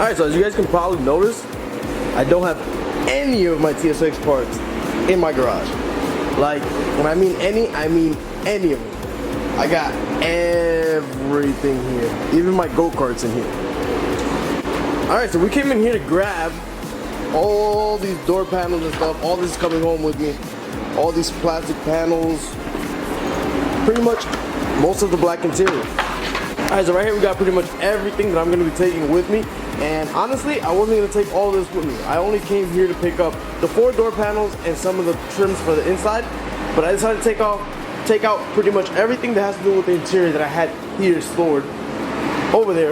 Alright, so as you guys can probably notice, I don't have any of my TSX parts in my garage. Like, when I mean any of them. I got everything here. Even my go-karts in here. Alright, so we came in here to grab all these door panels and stuff. All this is coming home with me. All these plastic panels. Pretty much most of the black interior. Alright, so right here we got pretty much everything that I'm going to be taking with me. And honestly, I wasn't going to take all this with me. I only came here to pick up the 4 door panels and some of the trims for the inside. But I decided to take out pretty much everything that has to do with the interior that I had here stored over there.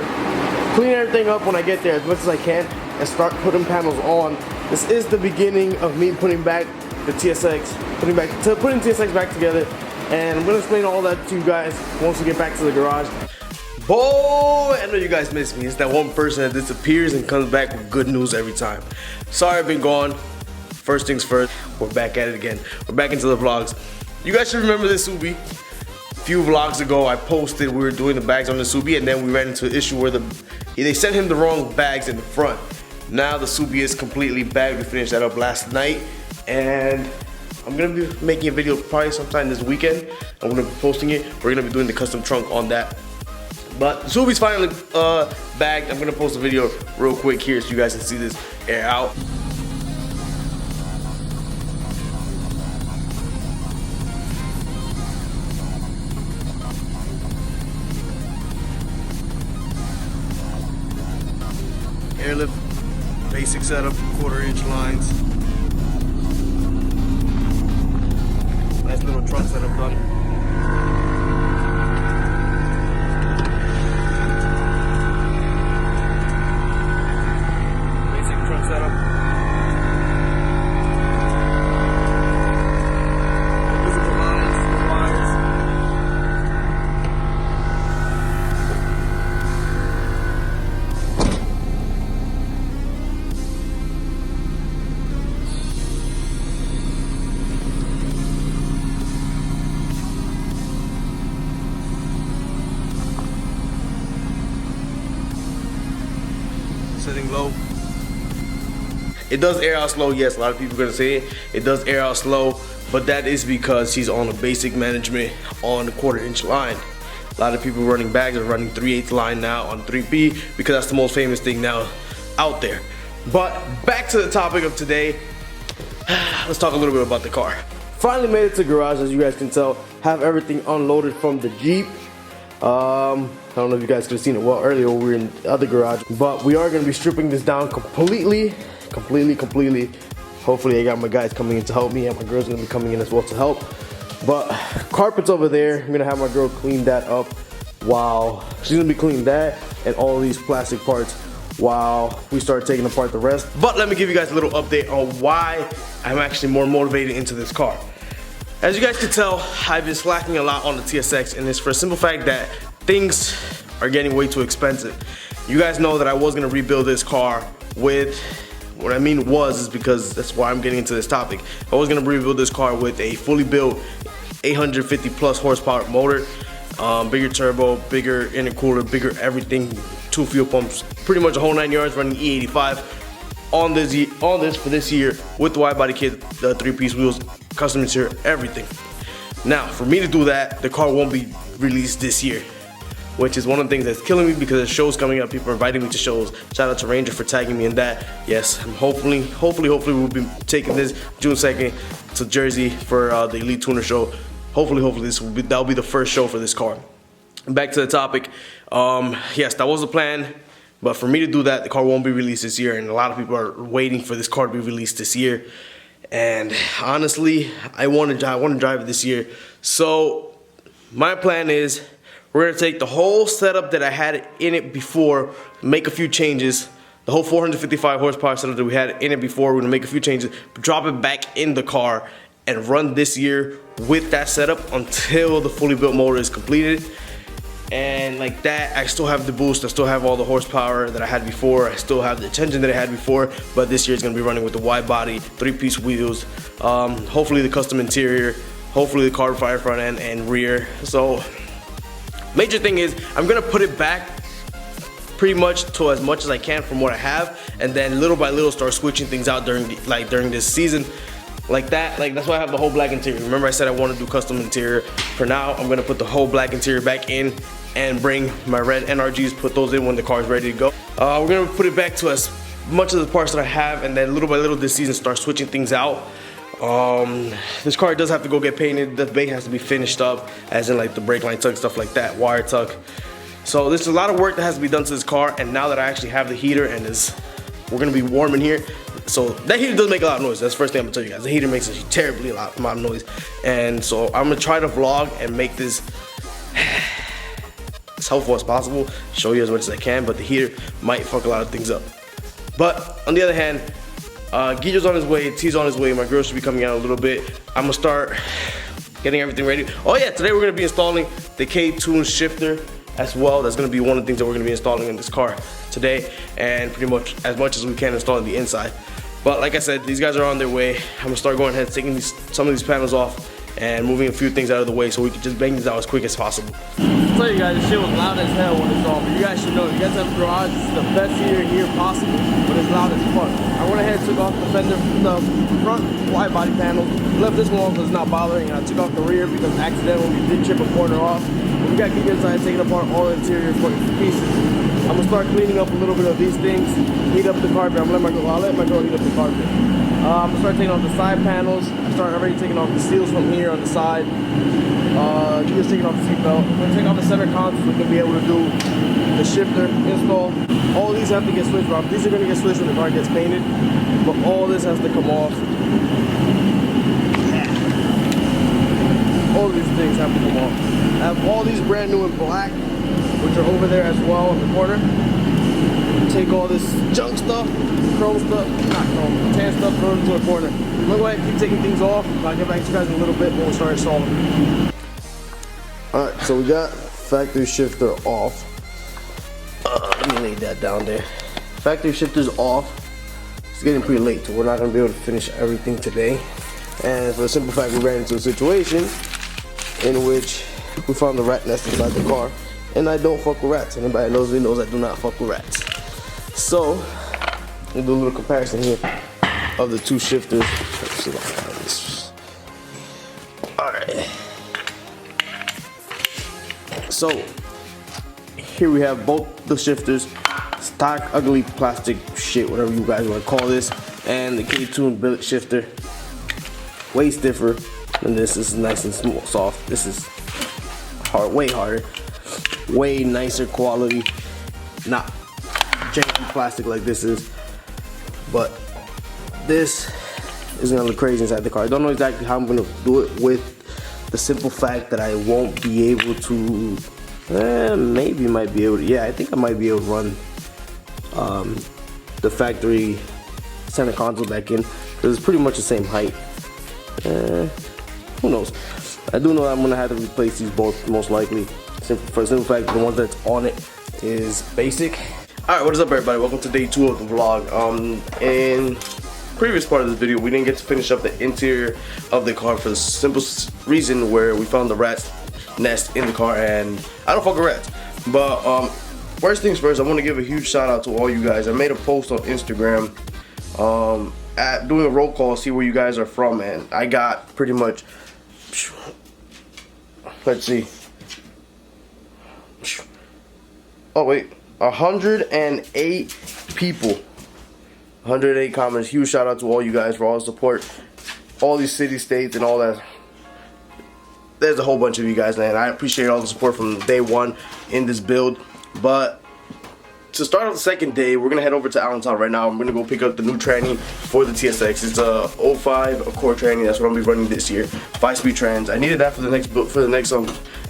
Clean everything up when I get there as much as I can and start putting panels on. This is the beginning of me putting back the TSX, putting TSX back together. And I'm going to explain all that to you guys once we get back to the garage. Boy, I know you guys miss me. It's that one person that disappears and comes back with good news every time. Sorry I've been gone. First things first, we're back at it again. We're back into the vlogs. You guys should remember this Subi. A few vlogs ago, I posted we were doing the bags on the Subi, and then we ran into an issue where they sent him the wrong bags in the front. Now the Subi is completely bagged. We finished that up last night, and I'm gonna be making a video probably sometime this weekend. I'm gonna be posting it. We're gonna be doing the custom trunk on that. But the Subi's finally bagged. I'm gonna post a video real quick here so you guys can see this air out. Airlift, basic setup, 1/4-inch lines. Nice little trunk setup done. Sitting low. It does air out slow, yes, a lot of people are gonna say it. It does air out slow, but that is because he's on a basic management on the 1/4-inch line. A lot of people running bags are running 3/8 line now on 3P because that's the most famous thing now out there. But back to the topic of today. Let's talk a little bit about the car. Finally made it to the garage, as you guys can tell. Have everything unloaded from the Jeep. I don't know if you guys could have seen it well earlier when we were in the other garage, but we are going to be stripping this down completely. Hopefully I got my guys coming in to help me, and my girl's going to be coming in as well to help. But carpet's over there. I'm going to have my girl clean that up while she's going to be cleaning that and all these plastic parts while we start taking apart the rest. But let me give you guys a little update on why I'm actually more motivated into this car. As you guys can tell, I've been slacking a lot on the TSX, and it's for a simple fact that things are getting way too expensive. You guys know that I was gonna rebuild this car with, what I mean is because that's why I'm getting into this topic. I was gonna rebuild this car with a fully built 850 plus horsepower motor, bigger turbo, bigger intercooler, bigger everything, 2 fuel pumps, pretty much a whole 9 yards, running E85 on this for this year with the wide body kit, the 3-piece wheels, custom interior, everything. Now, for me to do that, the car won't be released this year, which is one of the things that's killing me because there's shows coming up. People are inviting me to shows. Shout out to Ranger for tagging me in that. Yes, hopefully we'll be taking this June 2nd to Jersey for the Elite Tuner show. Hopefully that'll be the first show for this car. Back to the topic. Yes, that was the plan. But for me to do that, the car won't be released this year, and a lot of people are waiting for this car to be released this year. And honestly, I want to drive it this year. So my plan is we're gonna take the whole setup that I had in it before, make a few changes. The whole 455 horsepower setup that we had in it before, we're gonna make a few changes, drop it back in the car, and run this year with that setup until the fully built motor is completed. And like that, I still have the boost, I still have all the horsepower that I had before, I still have the engine that I had before, but this year it's gonna be running with the wide body, 3-piece wheels, hopefully the custom interior, hopefully the carbon fiber front end and rear. So major thing is I'm gonna put it back pretty much to as much as I can from what I have, and then little by little start switching things out during this season. Like that's why I have the whole black interior. Remember I said I want to do custom interior. For now, I'm gonna put the whole black interior back in and bring my red NRGs, put those in when the car is ready to go. We're gonna put it back to as much of the parts that I have, and then little by little this season start switching things out. This car does have to go get painted. The bait has to be finished up, as in like the brake line tuck, stuff like that, wire tuck. So there's a lot of work that has to be done to this car, and now that I actually have the heater and we're gonna be warm in here. So that heater does make a lot of noise. That's the first thing I'm gonna tell you guys. The heater makes a terribly amount of noise. And so I'm gonna try to vlog and make this as helpful as possible, show you as much as I can, but the heater might fuck a lot of things up. But on the other hand, Guido's on his way, T's on his way, my girl should be coming out in a little bit. I'm gonna start getting everything ready. Oh yeah, today we're gonna be installing the K-Tune shifter as well. That's gonna be one of the things that we're gonna be installing in this car today, and pretty much as we can install on the inside. But like I said, these guys are on their way. I'm gonna start going ahead, taking some of these panels off and moving a few things out of the way so we can just bang these out as quick as possible. I'll tell you guys, this shit was loud as hell when it's on, but you guys should know, if you guys have a garage, this is the best heater here possible, but it's loud as fuck. I went ahead and took off the fender, the front wide body panel, left this one because it's not bothering, and I took off the rear because accidentally we did chip a corner off. But we got Guido inside taking apart all the interior pieces. I'm gonna start cleaning up a little bit of these things, heat up the carpet. I'll let my girl heat up the carpet. I'm gonna start taking off the side panels. I started already taking off the seals from here on the side. Just taking off the seatbelt. I'm gonna take off the center consoles. We're gonna be able to do the shifter install. All these have to get switched off. These are gonna get switched when the car gets painted, but all this has to come off. All these things have to come off. I have all these brand new in black, which are over there as well in the corner. Take all this junk stuff, chrome stuff, not chrome, tan stuff, throw it into a corner. I'm gonna go ahead and keep taking things off. I'll get back to you guys in a little bit when we start installing. Alright, so we got factory shifter off. Let me lay that down there. Factory shifter's off. It's getting pretty late, so we're not gonna be able to finish everything today. And for the simple fact, we ran into a situation in which we found the rat nest inside the car. And I don't fuck with rats. Anybody knows me knows I do not fuck with rats. So, we'll do a little comparison here of the two shifters. Let's see if I can this. Alright. So, here we have both the shifters. Stock, ugly plastic shit, whatever you guys want to call this. And the K-Tune billet shifter. Way stiffer than this. This is nice and small, soft. This is hard, way harder. Way nicer quality, not janky plastic like this is, but this is gonna look crazy inside the car. I don't know exactly how I'm gonna do it, with the simple fact that I won't be able to, maybe might be able to, yeah, I think I might be able to run the factory center console back in, because it's pretty much the same height. Who knows? I do know that I'm gonna have to replace these both most likely. For the simple fact, the one that's on it is basic. Alright, what is up everybody? Welcome to day 2 of the vlog. In previous part of this video, we didn't get to finish up the interior of the car for the simple reason where we found the rat's nest in the car, and I don't fuck with rats. But first things first, I want to give a huge shout out to all you guys. I made a post on Instagram at doing a roll call, see where you guys are from, and I got pretty much, let's see, oh wait, 108 people, 108 comments. Huge shout out to all you guys for all the support, all these city states and all that. There's a whole bunch of you guys, and I appreciate all the support from day 1 in this build. But to start off the second day, we're gonna head over to Allentown right now. I'm gonna go pick up the new tranny for the TSX. It's a 05 Accord tranny. That's what I'm gonna be running this year. 5-speed trans. I needed that for the next build, for the next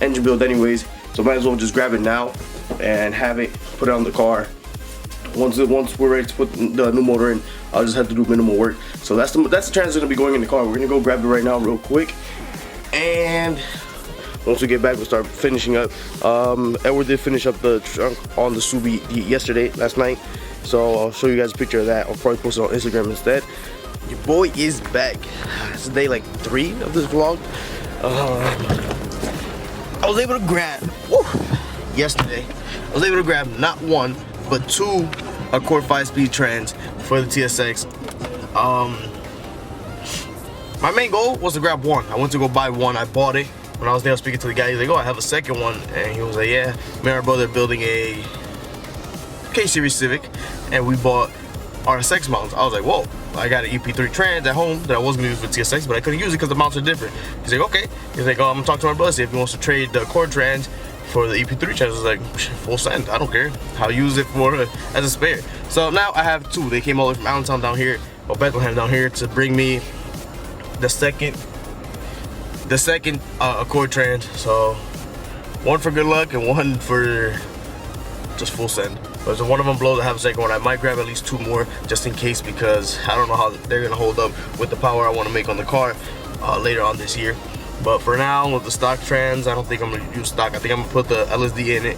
engine build anyways. So might as well just grab it now and have it, put it on the car. Once we're ready to put the new motor in, I'll just have to do minimal work. So that's the trans that's gonna be going in the car. We're gonna go grab it right now real quick, and once we get back, we'll start finishing up. Edward did finish up the trunk on the Subi last night. So I'll show you guys a picture of that. I'll probably post it on Instagram instead. Your boy is back. This is day like 3 of this vlog. I was able to grab, yesterday, I was able to grab not 1, but 2 Accord 5-speed trans for the TSX. My main goal was to grab 1. I went to go buy 1. I bought it. When I was there speaking to the guy, he's like, oh, I have a second one. And he was like, yeah, me and our brother are building a K-Series Civic, and we bought RSX mounts. I was like, whoa, I got an EP3 trans at home that I was gonna use for TSX, but I couldn't use it because the mounts are different. He's like, okay. He's like, oh, I'm gonna talk to my brother, see if he wants to trade the Accord trans for the EP3 trans. I was like, full send, I don't care. I'll use it for as a spare. So now I have 2. They came all the way from Allentown down here, or Bethlehem down here, to bring me the second Accord trans. So 1 for good luck and 1 for just full send. But if one of them blows, I have a second one. I might grab at least 2 more just in case, because I don't know how they're gonna hold up with the power I want to make on the car later on this year. But for now, with the stock trans, I don't think I'm gonna use stock. I think I'm gonna put the LSD in it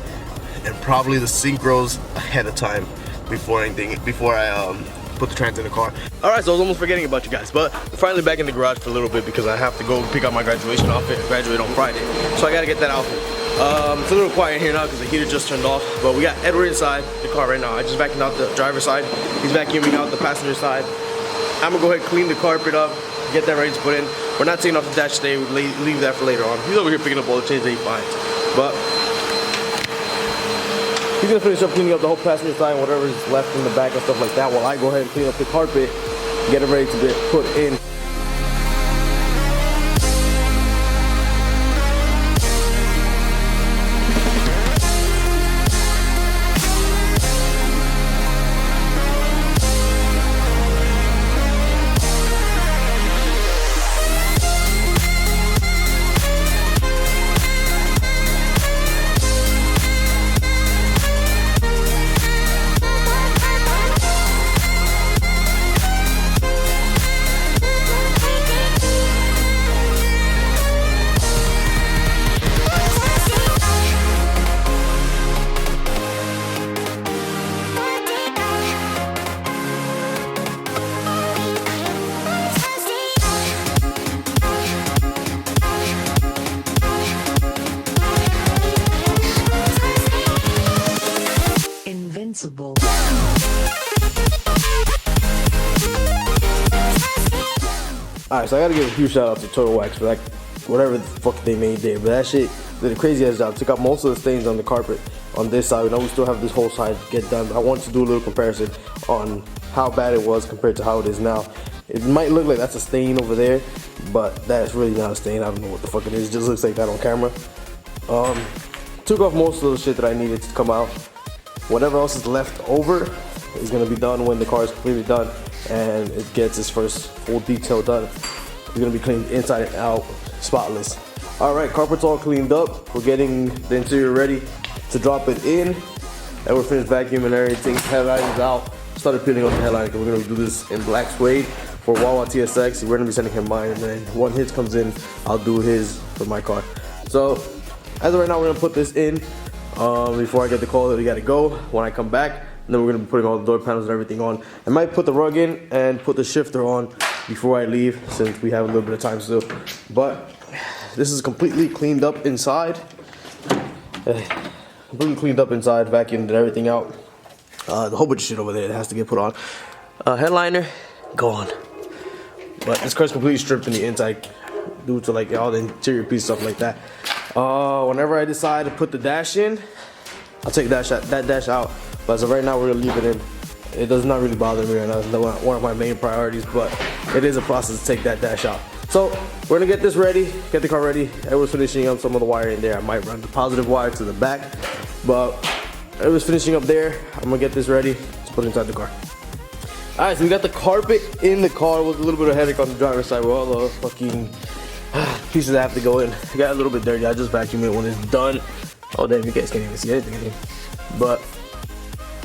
and probably the synchros ahead of time before I put the trans in the car. Alright, so I was almost forgetting about you guys, but I'm finally back in the garage for a little bit because I have to go pick up my graduation outfit. I graduate on Friday, so I gotta get that outfit. It's a little quiet in here now because the heater just turned off, but we got Edward inside the car right now. I just vacuumed out the driver's side. He's vacuuming out the passenger side. I'm gonna go ahead and clean the carpet up, get that ready to put in. We're not taking off the dash today, we'll leave that for later on. He's over here picking up all the chains that he finds. But he's gonna finish up cleaning up the whole passenger side and whatever is left in the back and stuff like that, while I go ahead and clean up the carpet, get it ready to get put in. Invincible. Alright, so I gotta give a huge shout out to Turtle Wax for like whatever the fuck they made there. But that shit did a crazy ass job. Took out most of the stains on the carpet on this side. We know we still have this whole side to get done. I wanted to do a little comparison on how bad it was compared to how it is now. It might look like that's a stain over there, but that's really not a stain. I don't know what the fuck it is. It just looks like that on camera. Took off most of the shit that I needed to come out. Whatever else is left over is gonna be done when the car is completely done and it gets its first full detail done. It's gonna be cleaned inside and out, spotless. All right, carpet's all cleaned up. We're getting the interior ready to drop it in, and we're finished vacuuming everything. Headliners out. Started peeling off the headliner because we're gonna do this in black suede for Wawa TSX. We're gonna be sending him mine, and then when his comes in, I'll do his for my car. So as of right now, we're gonna put this in. Before I get the call that we gotta go, when I come back, and then we're gonna be putting all the door panels and everything on. I might put the rug in and put the shifter on before I leave, since we have a little bit of time still. But this is completely cleaned up inside. Completely cleaned up inside, vacuumed and everything out. The whole bunch of shit over there that has to get put on. Headliner, gone. But this car's completely stripped in the inside due to like all the interior piece stuff like that. Whenever I decide to put the dash in, I'll take that dash out. But as of right now, we're gonna leave it in. It does not really bother me right now. It's not one of my main priorities, but it is a process to take that dash out. So we're gonna get this ready, get the car ready. I was finishing up some of the wiring there. I might run the positive wire to the back, but I was finishing up there. I'm gonna get this ready to put inside the car. All right, so we got the carpet in the car. It was a little bit of a headache on the driver's side with all the fucking pieces that have to go in. It got a little bit dirty. I just vacuum it when it's done. Oh damn, you guys can't even see anything in here. But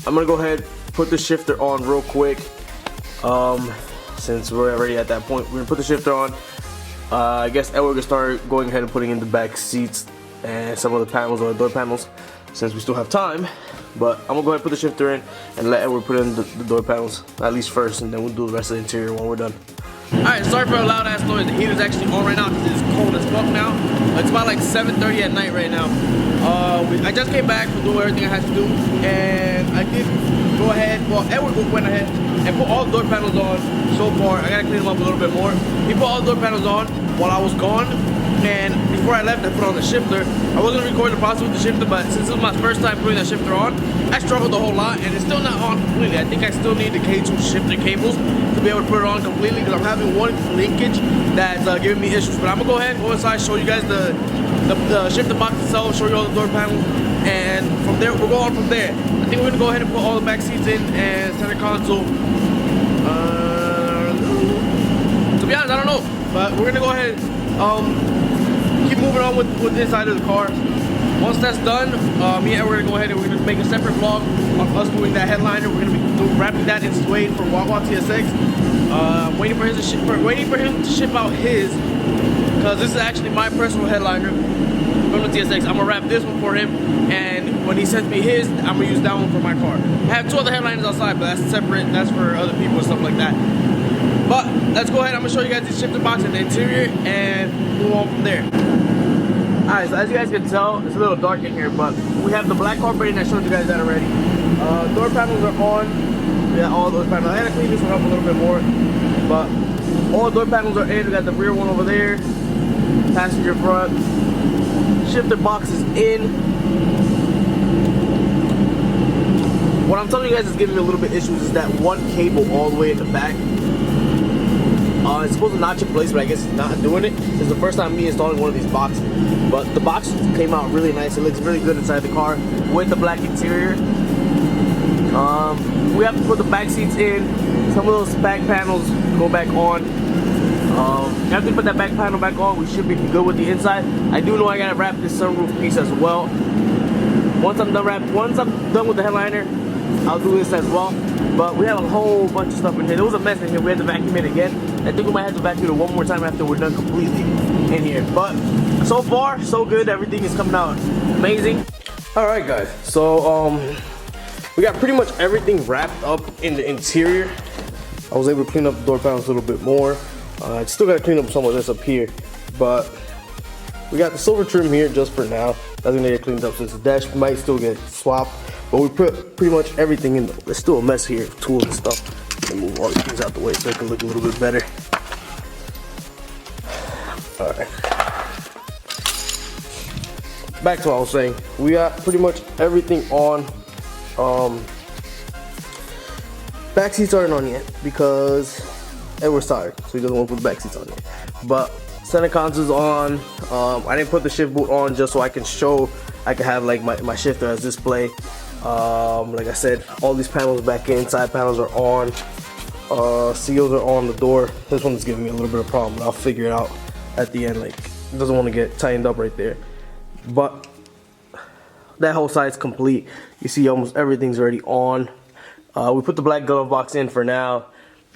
I'm gonna go ahead, put the shifter on real quick. Since we're already at that point, we're gonna put the shifter on. I guess Edward gonna start going ahead and putting in the back seats and some of the panels or the door panels, since we still have time. But I'm gonna go ahead and put the shifter in and let Edward put in the door panels at least first, and then we'll do the rest of the interior when we're done. Alright, sorry for a loud ass noise. The heater's actually on right now because it's cold as fuck now. It's about like 7:30 at night right now. I just came back from doing everything I had to do, and I did go ahead. Well, Edward went ahead and put all the door panels on. So far, I gotta clean them up a little bit more. He put all the door panels on while I was gone, and before I left, I put on the shifter. I wasn't recording the process with the shifter, but since this was my first time putting that shifter on, I struggled a whole lot, and it's still not on completely. I think I still need the K2 shifter cables to be able to put it on completely, because I'm having one linkage that's giving me issues. But I'm gonna go ahead and go inside, show you guys the shifter box itself, show you all the door panels, and from there we'll go on from there. I think we're gonna go ahead and put all the back seats in and center console. To be honest, I don't know, but we're gonna go ahead keep moving on with the inside of the car. Once that's done, me and Edward are gonna go ahead and we're gonna make a separate vlog on us doing that headliner. We're gonna be wrapping that in suede for Wawa TSX. Waiting for him to ship out his, because this is actually my personal headliner from the TSX. I'm gonna wrap this one for him, and when he sends me his, I'm gonna use that one for my car. I have 2 other headliners outside, but that's separate. That's for other people and stuff like that. But let's go ahead. I'm gonna show you guys the shifter box and the interior, and move on from there. Alright, so as you guys can tell, it's a little dark in here, but we have the black carpeting. I showed you guys that already. Door panels are on. Yeah, all those panels. I had to clean this one up a little bit more, but all door panels are in. We got the rear one over there, passenger front. Shifter box is in. What I'm telling you guys is giving me a little bit issues is that one cable all the way in the back. It's supposed to notch in place, but I guess it's not doing it. It's the first time me installing one of these boxes. But the box came out really nice. It looks really good inside the car with the black interior. We have to put the back seats in. Some of those back panels go back on. After we put that back panel back on, we should be good with the inside. I do know I gotta wrap this sunroof piece as well. Once I'm done with the headliner, I'll do this as well. But we have a whole bunch of stuff in here. There was a mess in here. We had to vacuum it again. I think we might have to vacuum it one more time after we're done completely in here. But so far, so good. Everything is coming out amazing. All right, guys. So we got pretty much everything wrapped up in the interior. I was able to clean up the door panels a little bit more. I still got to clean up some of this up here, but we got the silver trim here just for now. That's gonna get cleaned up since the dash might still get swapped. But we put pretty much everything in. There's still a mess here of tools and stuff. Let me move all these things out the way so it can look a little bit better. Alright. Back to what I was saying. We got pretty much everything on. Back seats aren't on yet because Edward's tired, so he doesn't want to put the back seats on yet. But center console's on. I didn't put the shift boot on just so I can show. I can have like my shifter as display. Like I said, all these panels back in, side panels are on. Seals are on the door. This one's giving me a little bit of problem, but I'll figure it out at the end. Like, it doesn't want to get tightened up right there. But that whole side's complete. You see almost everything's already on. We put the black glove box in for now.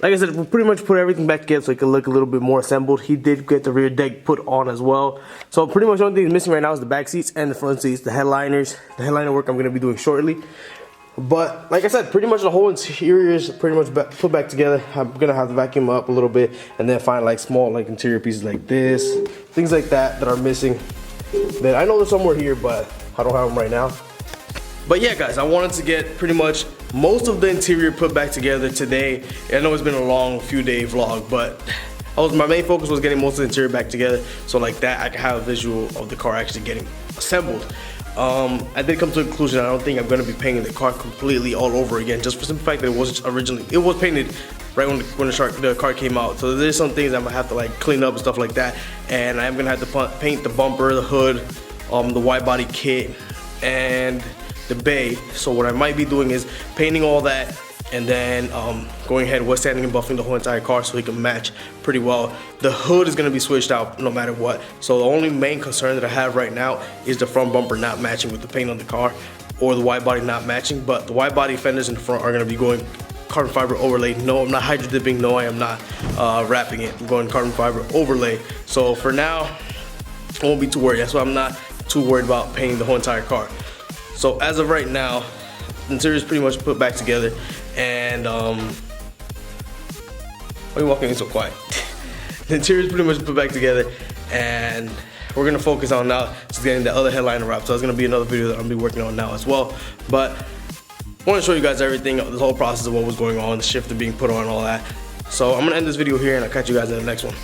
Like I said, we pretty much put everything back together so it can look a little bit more assembled. He did get the rear deck put on as well. So pretty much the only thing missing right now is the back seats and the front seats, the headliners. The headliner work I'm going to be doing shortly. But like I said, pretty much the whole interior is pretty much put back together. I'm going to have to vacuum up a little bit and then find like small like interior pieces like this. Things like that are missing. That I know they're somewhere here, but I don't have them right now. But yeah, guys, I wanted to get pretty much most of the interior put back together today. I know it's been a long few day vlog, but my main focus was getting most of the interior back together, so like that I can have a visual of the car actually getting assembled. I did come to a conclusion. I don't think I'm going to be painting the car completely all over again, just for the simple fact that it was painted right when the car came out. So there's some things I'm gonna have to like clean up and stuff like that, and I'm gonna have to paint the bumper, the hood, the wide body kit, and the bay. So what I might be doing is painting all that and then going ahead wet sanding and buffing the whole entire car so it can match pretty well. The hood is going to be switched out no matter what. So the only main concern that I have right now is the front bumper not matching with the paint on the car, or the wide body not matching. But the wide body fenders in the front are going to be going carbon fiber overlay. No, I'm not hydro dipping. No, I am not wrapping it. I'm going carbon fiber overlay. So for now, I won't be too worried. That's why I'm not too worried about painting the whole entire car. So as of right now, the interior is pretty much put back together, and why are you walking in so quiet? The interior is pretty much put back together, and we're gonna focus on now just getting the other headliner wrap. So it's gonna be another video that I'm gonna be working on now as well. But I want to show you guys everything, this whole process of what was going on, the shift being put on, all that. So I'm gonna end this video here, and I'll catch you guys in the next one.